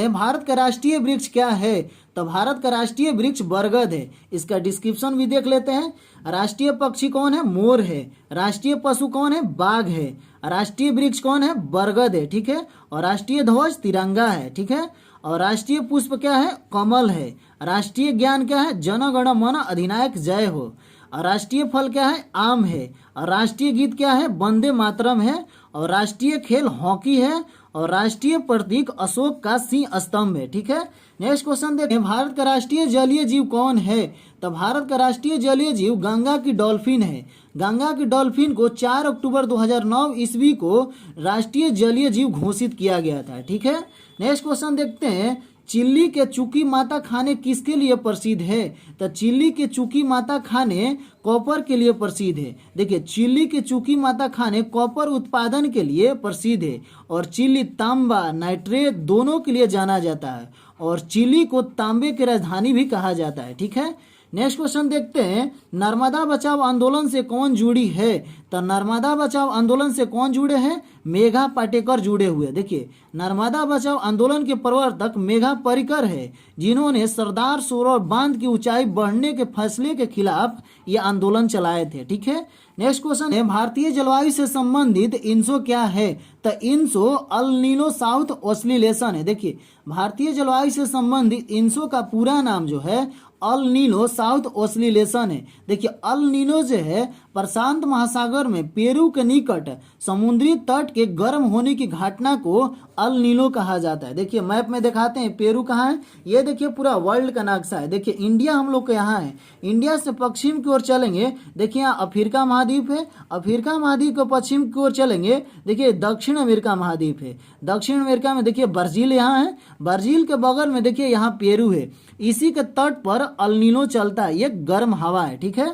S1: भारत का राष्ट्रीय वृक्ष क्या है? तो भारत का राष्ट्रीय वृक्ष बरगद है। इसका डिस्क्रिप्शन भी देख लेते हैं। राष्ट्रीय पक्षी कौन है? मोर है। राष्ट्रीय पशु कौन है? बाघ है। राष्ट्रीय वृक्ष कौन है? बरगद है, ठीक है। और राष्ट्रीय ध्वज तिरंगा है, ठीक है। और राष्ट्रीय पुष्प क्या है? कमल है। राष्ट्रीय ज्ञान क्या है? जन गण मन अधिनायक जय हो। और राष्ट्रीय फल क्या है? आम है। और राष्ट्रीय गीत क्या है? वंदे मातरम है। और राष्ट्रीय खेल हॉकी है। और राष्ट्रीय प्रतीक अशोक का सिंह स्तंभ है, ठीक है। नेक्स्ट क्वेश्चन देखें, भारत का राष्ट्रीय जलीय जीव कौन है? तो भारत का राष्ट्रीय जलीय जीव गंगा की डॉल्फिन है। गंगा की डॉल्फिन को 4 अक्टूबर 2009 ईस्वी को राष्ट्रीय जलीय जीव घोषित किया गया था, ठीक है। नेक्स्ट क्वेश्चन देखते हैं, चिल्ली के चूकी माता खाने किसके लिए प्रसिद्ध है? तो चिल्ली के चूकी माता खाने कॉपर के लिए प्रसिद्ध है। देखिए, चिल्ली के चूकी माता खाने कॉपर उत्पादन के लिए प्रसिद्ध है। और चिल्ली तांबा नाइट्रेट दोनों के लिए जाना जाता है। और चिल्ली को तांबे की राजधानी भी कहा जाता है, ठीक है। नेक्स्ट क्वेश्चन देखते हैं, नर्मदा बचाओ आंदोलन से कौन जुड़ी है? तो नर्मदा बचाओ आंदोलन से कौन जुड़े हैं? मेघा पाटेकर जुड़े हुए। देखिए, नर्मदा बचाओ आंदोलन के प्रवर्तक मेघा पाटेकर है, जिन्होंने सरदार सरोवर बांध की ऊंचाई बढ़ने के फैसले के खिलाफ ये आंदोलन चलाए थे, ठीक है। नेक्स्ट क्वेश्चन है, भारतीय जलवायु से संबंधित इंसो क्या है? तो इंसो अल नीनो साउथ ऑस्लिलेशन है। देखिए, भारतीय जलवायु से संबंधित इंसो का पूरा नाम जो है अल नीनो साउथ ऑस्लिलेशन है। देखिए, अल नीनो जो है प्रशांत महासागर में पेरू के निकट समुद्री तट के गर्म होने की घटना को अल नीनो कहा जाता है। देखिए, मैप में दिखाते हैं पेरू कहाँ है। ये देखिए पूरा वर्ल्ड का नक्शा है। देखिए, इंडिया हम लोग के यहाँ है। इंडिया से पश्चिम की ओर चलेंगे, देखिए यहाँ अफ्रीका महाद्वीप है। अफ्रीका महाद्वीप के पश्चिम की ओर चलेंगे, देखिए दक्षिण अमेरिका महाद्वीप है। दक्षिण अमेरिका में देखिए ब्राजील यहाँ है। ब्राजील के बगल में देखिए यहाँ पेरू है। इसी के तट पर अल नीनो चलता है। ये गर्म हवा है, ठीक है।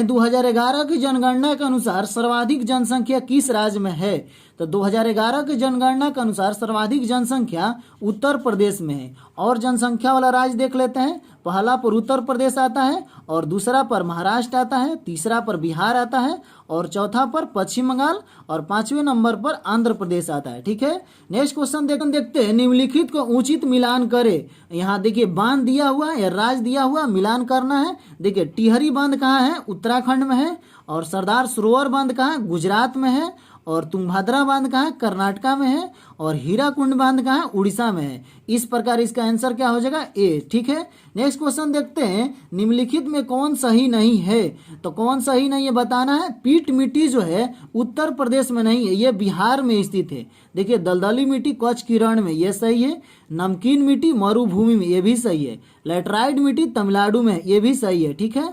S1: 2011 की जनगणना के अनुसार सर्वाधिक जनसंख्या किस राज्य में है? तो 2011 की जनगणना के अनुसार सर्वाधिक जनसंख्या उत्तर प्रदेश में है। और जनसंख्या वाला राज्य देख लेते हैं। पहला पर उत्तर प्रदेश आता है, और दूसरा पर महाराष्ट्र आता है, तीसरा पर बिहार आता है, और चौथा पर पश्चिम बंगाल, और 5वें नंबर पर आंध्र प्रदेश आता है, ठीक है। नेक्स्ट क्वेश्चन देखते हैं, निम्नलिखित को उचित मिलान करे। यहाँ देखिए बांध दिया हुआ है या राज्य दिया हुआ, मिलान करना है। देखिए, टिहरी बांध कहाँ है? उत्तराखंड में है। और सरदार सरोवर बांध कहाँ है? गुजरात में है। और तुंगभद्रा बांध कहाँ है? कर्नाटका में है। और हीराकुंड बांध कहाँ है? उड़ीसा में है। इस प्रकार इसका आंसर क्या हो जाएगा? ए, ठीक है। नेक्स्ट क्वेश्चन देखते हैं, निम्नलिखित में कौन सही नहीं है? तो कौन सही नहीं है बताना है। पीट मिट्टी जो है उत्तर प्रदेश में नहीं है, ये बिहार में स्थित है। देखिए, दलदली मिट्टी कच्छ की रण में, ये सही है। नमकीन मिट्टी मरुभूमि में, ये भी सही है। लेटराइट मिट्टी तमिलनाडु में, ये भी सही है, ठीक है।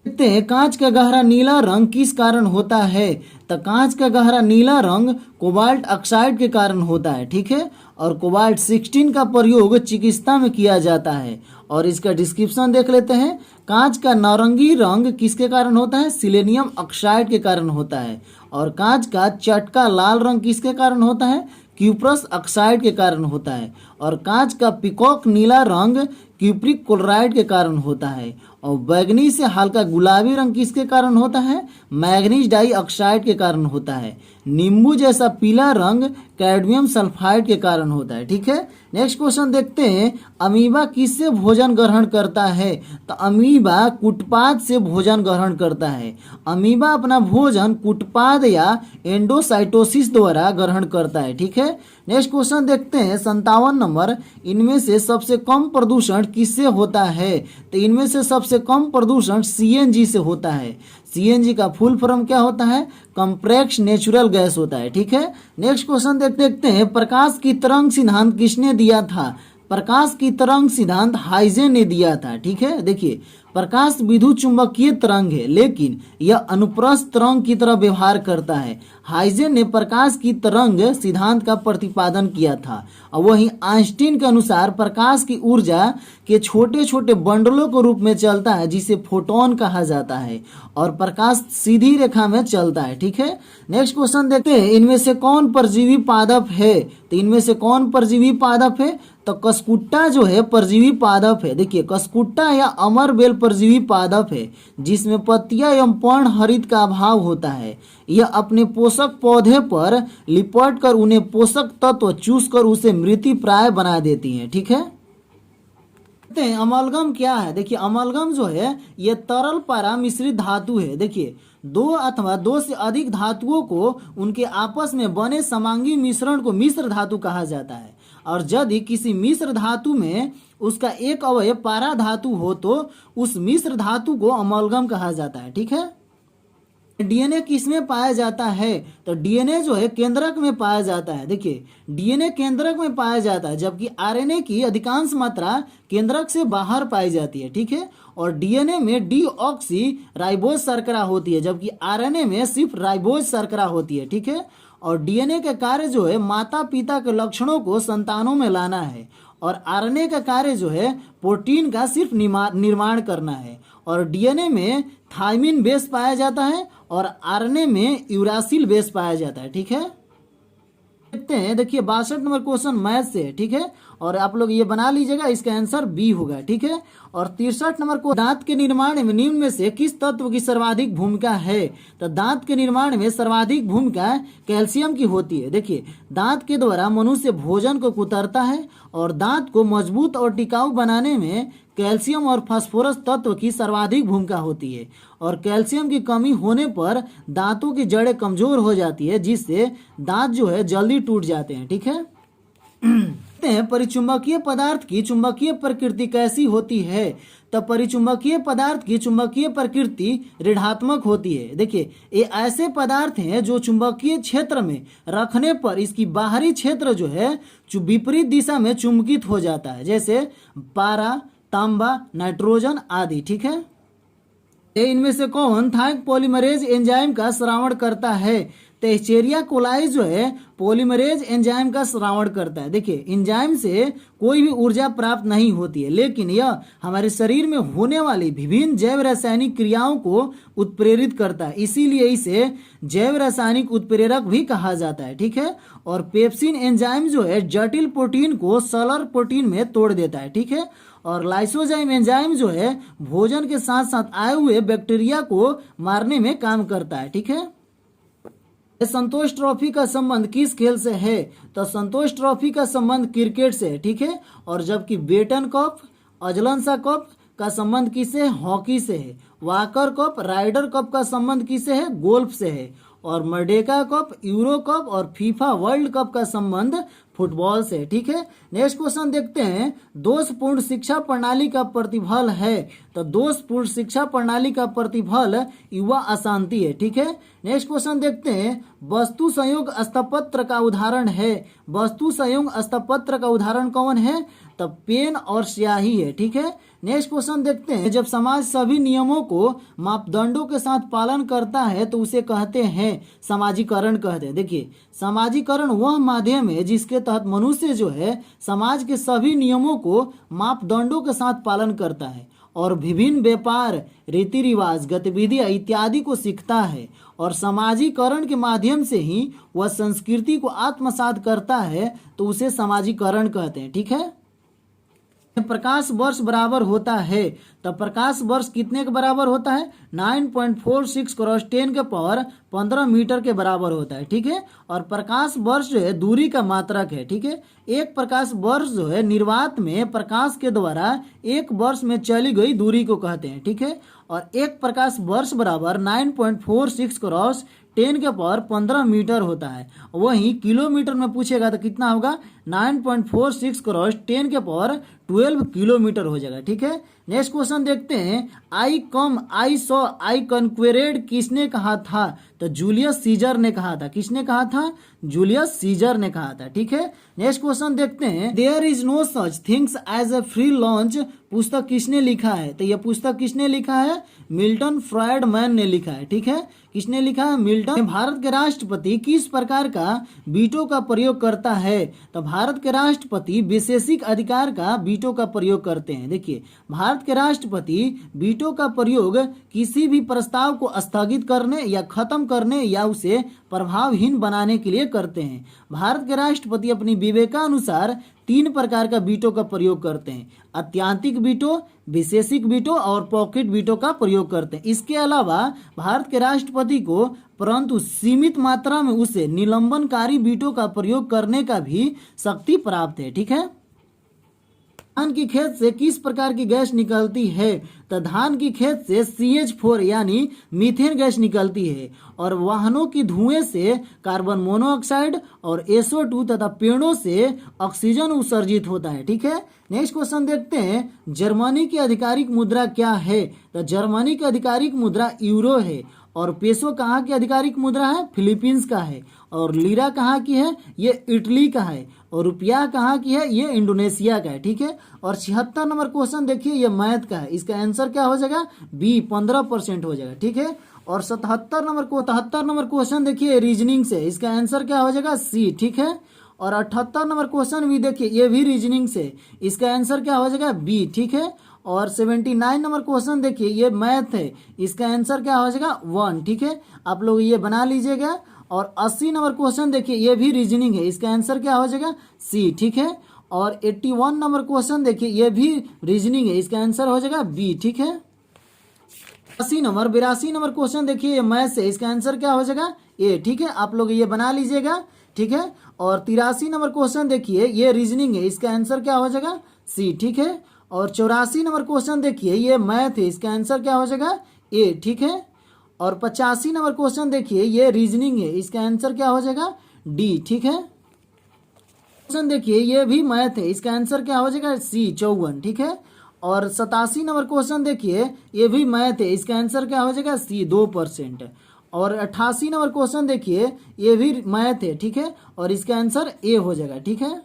S1: देखते हैं, कांच का गहरा नीला रंग किस कारण होता है? तो कांच का गहरा नीला रंग कोबाल्ट ऑक्साइड के कारण होता है, ठीक है। और कोबाल्ट 16 का प्रयोग चिकित्सा में किया जाता है। और इसका डिस्क्रिप्शन देख लेते हैं। कांच का नारंगी रंग किसके कारण होता है? सिलेनियम ऑक्साइड के कारण होता है। और कांच का चटका लाल रंग किसके कारण होता है? क्यूप्रस ऑक्साइड के कारण होता है। और कांच का पिकॉक नीला रंग क्यूप्रिक क्लोराइड के कारण होता है। और बैगनी से हल्का गुलाबी रंग किसके कारण होता है? मैग्नीज डाइऑक्साइड के कारण होता है। नींबू जैसा पीला रंग कैडमियम सल्फाइड के कारण होता है, ठीक है। नेक्स्ट क्वेश्चन देखते हैं, अमीबा किससे भोजन ग्रहण करता है? तो अमीबा कुटपाद से भोजन ग्रहण करता है। अमीबा अपना भोजन कुटपाद या एंडोसाइटोसिस द्वारा ग्रहण करता है, ठीक है। नेक्स्ट क्वेश्चन देखते हैं, 57 नंबर, इनमें से सबसे कम प्रदूषण किससे होता है? तो इनमें से सबसे कम प्रदूषण सीएनजी से होता है। सीएनजी का फुल फॉर्म क्या होता है? कंप्रेस्ड नेचुरल गैस होता है, ठीक है। नेक्स्ट क्वेश्चन देखते हैं, प्रकाश की तरंग सिद्धांत किसने दिया था? प्रकाश की तरंग सिद्धांत हाइजेन ने दिया था, ठीक है। देखिए, प्रकाश विद्युत चुंबकीय तरंग है, लेकिन यह अनुप्रस्थ तरंग की तरह व्यवहार करता है। हाइजेन ने प्रकाश की तरंग सिद्धांत का प्रतिपादन किया था और वहीं आइंस्टीन के अनुसार प्रकाश की ऊर्जा के छोटे छोटे बंडलों के रूप में चलता है, जिसे फोटोन कहा जाता है, और प्रकाश सीधी रेखा में चलता है। ठीक है, नेक्स्ट क्वेश्चन देखते हैं, इनमें से कौन परजीवी पादप है? तो इनमें से कौन परजीवी पादप है? तो कसकुट्टा जो है परजीवी पादप है। देखिए, कसकुट्टा या अमरबेल परजीवी पादप है, जिसमें पत्तियां एवं पर्ण हरित का अभाव होता है। यह अपने पोषक पौधे पर लिपट कर उन्हें पोषक तत्व चूस कर उसे मृत्यु प्राय बना देती है। ठीक है, अमलगम क्या है? देखिए, अमलगम जो है ये तरल पारा मिश्रित धातु है। देखिए, दो अथवा दो से अधिक धातुओं को उनके आपस में बने समांगी मिश्रण को मिश्र धातु कहा जाता है, और यदि किसी मिश्र धातु में उसका एक अवयव पारा धातु हो तो उस मिश्र धातु को अमलगम कहा जाता है। ठीक है, डीएनए किसमें पाया जाता है? तो डीएनए जो है केंद्रक में पाया जाता है। देखिए, डीएनए केंद्रक में पाया जाता है, जबकि आरएनए की अधिकांश मात्रा केंद्रक से बाहर पाई जाती है। ठीक है, और डीएनए में डीऑक्सी राइबोज शर्करा होती है, जबकि आरएनए में सिर्फ राइबोज शर्करा होती है। ठीक है, और डीएनए का कार्य जो है माता पिता के लक्षणों को संतानों में लाना है, और आरएनए का कार्य जो है प्रोटीन का सिर्फ निर्माण करना है। और डीएनए में थायमिन बेस पाया जाता है और आरएनए में यूरासिल बेस पाया जाता है। ठीक है, देखते हैं। देखिए, 62 नंबर क्वेश्चन मैथ से है। ठीक है, और आप लोग ये बना लीजिएगा, इसका आंसर बी होगा। ठीक है, और 63 नंबर को दांत के निर्माण में निम्न में से किस तत्व की सर्वाधिक भूमिका है? तो दांत के निर्माण में सर्वाधिक भूमिका कैल्शियम की होती है। देखिए, दांत के द्वारा मनुष्य भोजन को कुतरता है, और दांत को मजबूत और टिकाऊ बनाने में कैल्शियम और फास्फोरस तत्व की सर्वाधिक भूमिका होती है, और कैल्शियम की कमी होने पर दांतों की जड़ें कमजोर हो जाती है, जिससे दांत जो है जल्दी टूट जाते हैं। ठीक है, परिचुंबकीय पदार्थ की चुंबकीय प्रकृति कैसी होती है? तो परिचुंबकीय पदार्थ की चुंबकीय प्रकृति ऋणात्मक होती है। देखिए, ये ऐसे पदार्थ हैं जो चुंबकीय क्षेत्र में रखने पर इसकी बाहरी क्षेत्र जो है विपरीत दिशा में चुंबकित हो जाता है, जैसे पारा, तांबा, नाइट्रोजन आदि। ठीक है, इनमें से कौन थाइक पॉलीमरेज एंजाइम का श्रावण करता है? तो एस्चेरिया कोलाई जो है पॉलीमरेज एंजाइम का श्रावण करता है। देखिए, एंजाइम से कोई भी ऊर्जा प्राप्त नहीं होती है, लेकिन यह हमारे शरीर में होने वाली विभिन्न जैव रासायनिक क्रियाओं को उत्प्रेरित करता है, इसीलिए इसे जैव रासायनिक उत्प्रेरक भी कहा जाता है। ठीक है, और पेप्सिन एंजाइम जो है जटिल प्रोटीन को सरल प्रोटीन में तोड़ देता है। ठीक है, और लाइसोजाइम एंजाइम जो है भोजन के साथ साथ आए हुए बैक्टीरिया को मारने में काम करता है। ठीक है, संतोष ट्रॉफी का संबंध किस खेल से है? तो संतोष ट्रॉफी का संबंध क्रिकेट से है। ठीक है, और जबकि बेटन कप, अजलनसा कप का संबंध किससे है? हॉकी से है। वाकर कप, राइडर कप का संबंध किससे है? गोल्फ से है। और मर्डेका कप, यूरो कप और फीफा वर्ल्ड कप का संबंध फुटबॉल से। ठीक है, नेक्स्ट क्वेश्चन देखते हैं, दोषपूर्ण शिक्षा प्रणाली का प्रतिफल है? तो दोषपूर्ण शिक्षा प्रणाली का प्रतिफल युवा अशांति है। ठीक है, नेक्स्ट क्वेश्चन देखते हैं, वस्तु संयोग स्तपत्र का उदाहरण है? वस्तु संयोग स्तपत्र का उदाहरण कौन है? तो पेन और स्याही है। ठीक है, नेक्स्ट क्वेश्चन देखते हैं, जब समाज सभी नियमों को मापदंडों के साथ पालन करता है तो उसे कहते हैं समाजीकरण कहते हैं। देखिए, समाजीकरण वह माध्यम है जिसके तहत मनुष्य जो है समाज के सभी नियमों को मापदंडों के साथ पालन करता है और विभिन्न व्यापार, रीति रिवाज, गतिविधियां इत्यादि को सीखता है, और समाजीकरण के माध्यम से ही वह संस्कृति को आत्मसात करता है, तो उसे समाजीकरण कहते हैं। ठीक है, प्रकाश वर्ष बराबर होता है? तो प्रकाश वर्ष कितने के बराबर होता है? 9.46 क्रॉस 10 के पावर 15 मीटर के बराबर होता है। ठीक है, और प्रकाश वर्ष जो है दूरी का मात्रक है। ठीक है, एक प्रकाश वर्ष जो है निर्वात में प्रकाश के द्वारा एक वर्ष में चली गई दूरी को कहते हैं। ठीक है, और एक प्रकाश वर्ष बराबर 9.46 क्रॉस 10 के पावर 15 मीटर होता है। वहीं किलोमीटर में पूछेगा तो कितना होगा? 9.46 क्रॉस 10 के पावर 12 किलोमीटर हो जाएगा। ठीक है, नेक्स्ट क्वेश्चन देखते हैं, आई कम, आई सॉ, आई कन्क्वेरेड किसने कहा था? तो जूलियस सीजर ने कहा था। किसने कहा था? जूलियस सीजर ने कहा था। ठीक है, नेक्स्ट क्वेश्चन देखते हैं, there is no such things as a free lunch पुस्तक किसने लिखा है? तो यह पुस्तक किसने लिखा है? मिल्टन फ्राइडमैन ने लिखा है। ठीक है, किसने लिखा है? मिल्टन। भारत के राष्ट्रपति किस प्रकार का वीटो का प्रयोग करता है? तो भारत के राष्ट्रपति विशेषिक अधिकार का वीटो का प्रयोग करते हैं। देखिए, भारत के राष्ट्रपति वीटो का प्रयोग किसी भी प्रस्ताव को स्थगित करने या खत्म करने या उसे प्रभावहीन बनाने के लिए करते हैं। भारत के राष्ट्रपति अपनी विवेकानुसार 3 प्रकार का वीटो का प्रयोग करते हैं, अत्यांतिक वीटो, विशेषिक वीटो और पॉकेट वीटो का प्रयोग करते हैं। इसके अलावा भारत के राष्ट्रपति को परंतु सीमित मात्रा में उसे निलंबनकारी वीटो का प्रयोग करने का भी शक्ति प्राप्त है। ठीक है, धान की खेत से किस प्रकार की गैस निकलती है? तो धान की खेत से CH4 यानी मीथेन गैस निकलती है, और वाहनों की धुएं से कार्बन मोनोऑक्साइड और SO2 तथा पेड़ों से ऑक्सीजन उत्सर्जित होता है। ठीक है, नेक्स्ट क्वेश्चन देखते हैं, जर्मनी की आधिकारिक मुद्रा क्या है? तो जर्मनी की आधिकारिक मुद्रा यूरो है, और पेसो कहाँ की आधिकारिक मुद्रा है? फिलीपींस का है, और लीरा कहाँ की है? ये इटली का है, और रुपया कहाँ की है? ये इंडोनेशिया का है। ठीक है, और 76 नंबर क्वेश्चन देखिए, ये मैथ का है, इसका आंसर क्या हो जाएगा? बी, 15% हो जाएगा। ठीक है, और 73 नंबर क्वेश्चन देखिए रीजनिंग से, इसका आंसर क्या हो जाएगा? सी। ठीक है, और 78 नंबर क्वेश्चन भी देखिए, ये भी रीजनिंग से, इसका आंसर क्या हो जाएगा? बी। ठीक है, और 79 नंबर क्वेश्चन देखिए, ये मैथ है, इसका आंसर क्या हो जाएगा? 1। ठीक है, आप लोग ये बना लीजिएगा। और 80 नंबर क्वेश्चन देखिए, ये भी रीजनिंग है, इसका आंसर क्या हो जाएगा? सी। ठीक है, और 81 नंबर क्वेश्चन देखिए, ये भी रीजनिंग है, इसका आंसर हो जाएगा बी। ठीक है, 82 नंबर क्वेश्चन देखिए, ये मैथ है, इसका आंसर क्या हो जाएगा? ए। ठीक है, आप लोग ये बना लीजिएगा। ठीक है, और 83 नंबर क्वेश्चन देखिए, ये रीजनिंग है, इसका आंसर क्या हो जाएगा? सी। ठीक है, और 84 नंबर क्वेश्चन देखिए, ये मैथ है, इसका आंसर क्या हो जाएगा? ए। ठीक है, और 85 नंबर क्वेश्चन देखिए, ये रीजनिंग है, इसका आंसर क्या हो जाएगा? डी। ठीक है, क्वेश्चन देखिए, ये भी मैथ है, इसका आंसर क्या हो जाएगा? सी, 54। ठीक है, और 87 नंबर क्वेश्चन देखिए, ये भी मैथ है, इसका आंसर क्या हो जाएगा? सी, 2%। और 88 नंबर क्वेश्चन देखिए, ये भी मैथ है। ठीक है, और इसका आंसर ए हो जाएगा। ठीक है,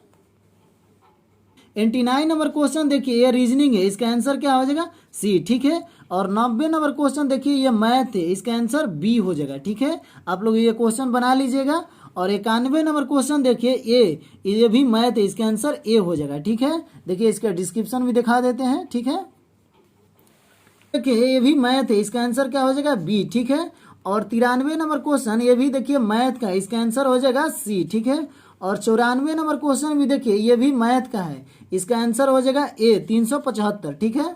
S1: 89 नंबर क्वेश्चन देखिए, ये रीजनिंग है, इसका आंसर क्या हो जाएगा? सी। ठीक है, और 90 नंबर क्वेश्चन देखिए, ये मैथ है, इसका आंसर बी हो जाएगा। ठीक है, आप लोग ये क्वेश्चन बना लीजिएगा। और 91 नंबर क्वेश्चन देखिए, ये भी मैथ है, इसका आंसर ए हो जाएगा। ठीक है, देखिए इसका डिस्क्रिप्शन भी दिखा देते हैं। ठीक है, देखिए ये भी मैथ है, इसका आंसर क्या हो जाएगा? बी। ठीक है, और 93 नंबर क्वेश्चन, ये भी देखिए मैथ का, इसका आंसर हो जाएगा सी। ठीक है, और 94 नंबर क्वेश्चन भी देखिए, ये भी मैथ का है, इसका आंसर हो जाएगा ए, 375। ठीक है,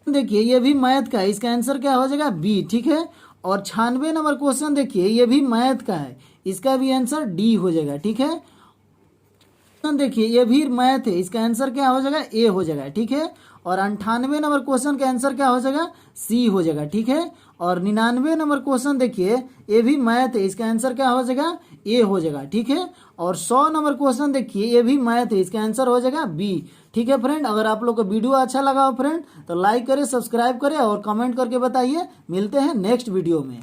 S1: देखिए ये भी मैथ का है, इसका आंसर क्या हो जाएगा? बी। ठीक है, और 96 नंबर क्वेश्चन देखिए, ये भी मैथ का है, इसका भी आंसर डी हो जाएगा। ठीक है, देखिए ये भी मैथ है, इसका आंसर क्या हो जाएगा? ए हो जाएगा। ठीक है, और 98 नंबर क्वेश्चन का आंसर क्या हो जाएगा? सी हो जाएगा। ठीक है, और 99 नंबर क्वेश्चन देखिए, ये भी मैथ है, इसका आंसर क्या हो जाएगा? ए हो जाएगा। ठीक है, और 100 नंबर क्वेश्चन देखिए, ये भी मैथ है, इसका आंसर हो जाएगा बी। ठीक है फ्रेंड, अगर आप लोग को वीडियो अच्छा लगा हो फ्रेंड, तो लाइक करें, सब्सक्राइब करें और कमेंट करके बताइए। मिलते हैं नेक्स्ट वीडियो में।